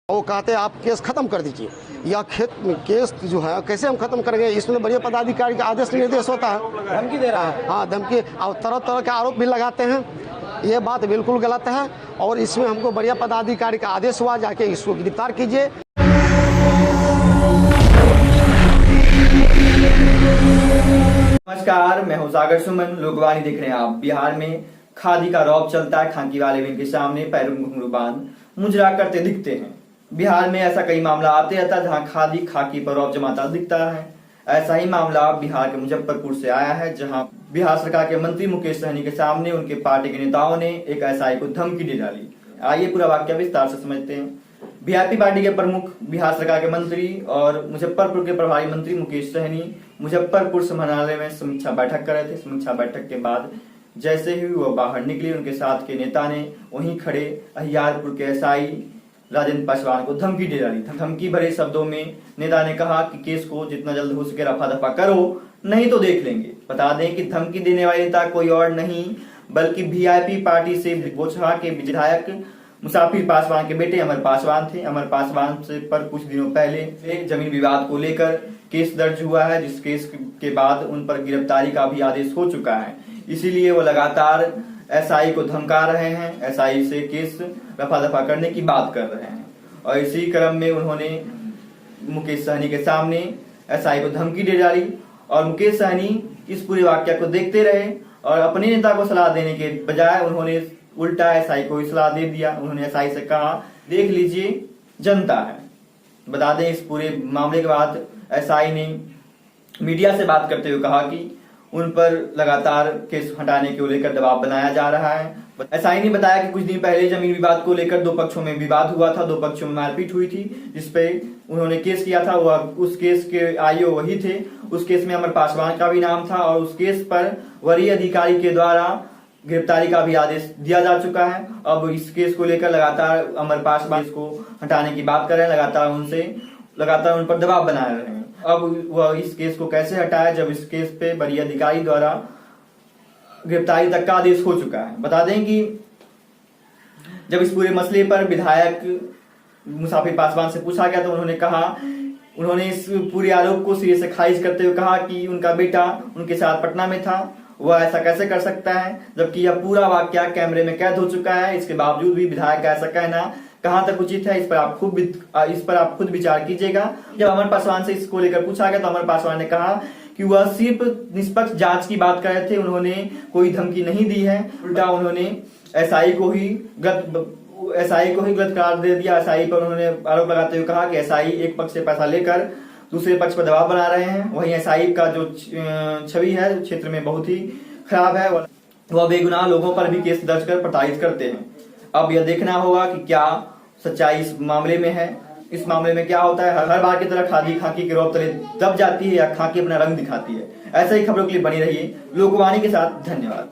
वो कहते हैं आप केस खत्म कर दीजिए या केस जो है कैसे हम खत्म करेंगे। इसमें बड़े पदाधिकारी का आदेश निर्देश होता है, धमकी दे रहा है। हाँ धमकी और तरह तरह के आरोप भी लगाते हैं। ये बात बिल्कुल गलत है और इसमें हमको बढ़िया पदाधिकारी का आदेश हुआ जाके इसको गिरफ्तार कीजिए। नमस्कार, मैं हूं सागर सुमन। लोकवाणी देख रहे हैं आप। बिहार में खादी का रौब चलता है। खाकी वाले भी इनके सामने पैरों में घुंघरू बांध मुजरा करते दिखते हैं। बिहार में ऐसा कई मामला आते रहता है जहां खादी खाकी पर रौब जमाता दिखता है। ऐसा ही मामला बिहार के मुजफ्फरपुर से आया है, जहां बिहार सरकार के मंत्री मुकेश सहनी के सामने उनके पार्टी के नेताओं ने एक एसआई को धमकी दे डाली। आइए पूरा वाक्य विस्तार से समझते हैं। वीआईपी पार्टी के प्रमुख, बिहार सरकार के मंत्री और मुजफ्फरपुर के प्रभारी मंत्री मुकेश सहनी मुजफ्फरपुर समाहरणालय में समीक्षा बैठक कर रहे थे। समीक्षा बैठक के बाद जैसे ही वह बाहर निकले, उनके साथ के नेता ने वहीं खड़े अहियारपुर के एसआई राजेंद्र पासवान को धमकी दे डाली। धमकी भरे शब्दों में नेता ने कहा कि केस को जितना जल्द हो सके रफा दफा करो, नहीं तो देख लेंगे। बता दें कि धमकी देने वाले नेता कोई और नहीं बल्कि वीआईपी पार्टी से बोचहा के विधायक मुसाफिर पासवान के बेटे अमर पासवान थे। अमर पासवान से पर कुछ दिनों पहले एक जमीन विवाद को लेकर केस दर्ज हुआ है, जिस केस के बाद उन पर गिरफ्तारी का भी आदेश हो चुका है। इसीलिए वो लगातार एसआई को धमका रहे हैं, एसआई से केस रफा दफा करने की बात कर रहे हैं। और इसी क्रम में उन्होंने मुकेश सहनी के सामने एसआई को धमकी दे डाली और मुकेश सहनी इस पूरे वाक्य को देखते रहे और अपने नेता को सलाह देने के बजाय उन्होंने उल्टा एसआई को सलाह दे दिया। उन्होंने एसआई से कहा, देख लीजिए जनता है। बता दें इस पूरे मामले के बाद एसआई ने मीडिया से बात करते हुए कहा कि उन पर लगातार केस हटाने को लेकर दबाव बनाया जा रहा है। एसआई ने बताया कि कुछ दिन पहले जमीन विवाद को लेकर दो पक्षों में विवाद हुआ था, दो पक्षों में मारपीट हुई थी, जिसपे उन्होंने केस किया था। वह उस केस के आईओ वही थे। उस केस में अमर पासवान का भी नाम था और उस केस पर वरीय अधिकारी के द्वारा गिरफ्तारी का भी आदेश दिया जा चुका है। अब इस केस को लेकर लगातार अमर पासवान को हटाने की बात कर रहे हैं, लगातार उन पर दबाव बना रहे हैं। अब वह इस केस को कैसे हटाए जब इस केस पे वरीय अधिकारी द्वारा गिरफ्तारी तक का आदेश हो चुका है। बता दें कि जब इस पूरे मसले पर विधायक मुसाफिर पासवान से पूछा गया तो उन्होंने इस पूरे आरोप को सिरे से खारिज करते हुए कहा कि उनका बेटा उनके साथ पटना में था, वह ऐसा कैसे कर सकता है, जबकि यह पूरा वाकया कैमरे में कैद हो चुका है। इसके बावजूद भी विधायक का ऐसा कहना कहां तक उचित है, इस पर आप खुद विचार कीजिएगा। जब अमर पासवान से इसको लेकर पूछा गया तो अमर पासवान ने कहा कि वह सिर्फ निष्पक्ष जांच की बात कर रहे थे, उन्होंने कोई धमकी नहीं दी है। उल्टा उन्होंने एसआई को ही गलत करार दे दिया। एसआई पर उन्होंने आरोप लगाते हुए कहा कि एसआई एक पक्ष से पैसा लेकर दूसरे पक्ष पर दबाव बना रहे हैं। वहीं एसआई का जो छवि है क्षेत्र में बहुत ही खराब है। वह बेगुनाह लोगों पर भी केस दर्ज कर प्रताड़ित करते हैं। अब यह देखना होगा कि क्या सच्चाई इस मामले में है। इस मामले में क्या होता है। हर बार की तरह खादी खाकी के रौब तले दब जाती है या खाकी अपना रंग दिखाती है। ऐसे ही खबरों के लिए बनी रहिए लोकवाणी के साथ। धन्यवाद।